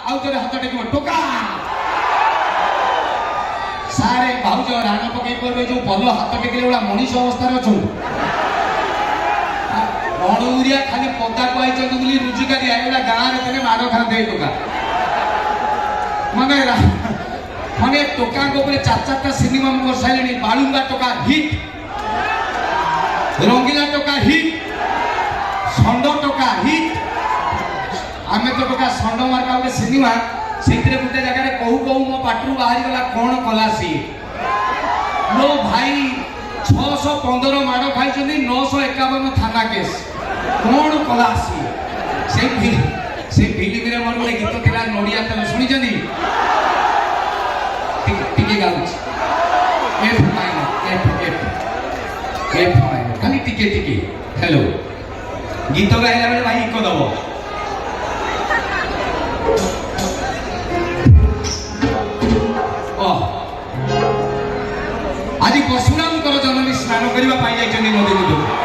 आउ थोड़े हाथ टेकिबो टोका सारे भाउज राण पकई करबे जो भल हाथ टेकिले वाला मनीष अवस्था अछु रणउरिया खाली पदा को आइछन बोली रुजुकारी आइला गां रे तने मारो खाते टोका माने माने टोका को ऊपर चार चारटा सिनेमा कर साइलेनी बालुंगा टोका हिट रंगीला टोका हिट षंड टोका हिट आमे तो टोका षंड मार्का गोटे सिनेमा सेतिरे गोटे जगह रे कहू कहू मो पाटरू बाहरी गला कोन कला सी लो भाई 615 माड़ खाई 951 थाना केस कौन कला सी से फिल्म रे मोर गोटे गीत थिला नडिया तेल सुनी जनी टिके गाउछ एफ माइनर एफ माइनर खाली टिके टिके हेलो गीत गाइला बेले भाई इको दबो आज परशुराम जन्म स्नान करने नदी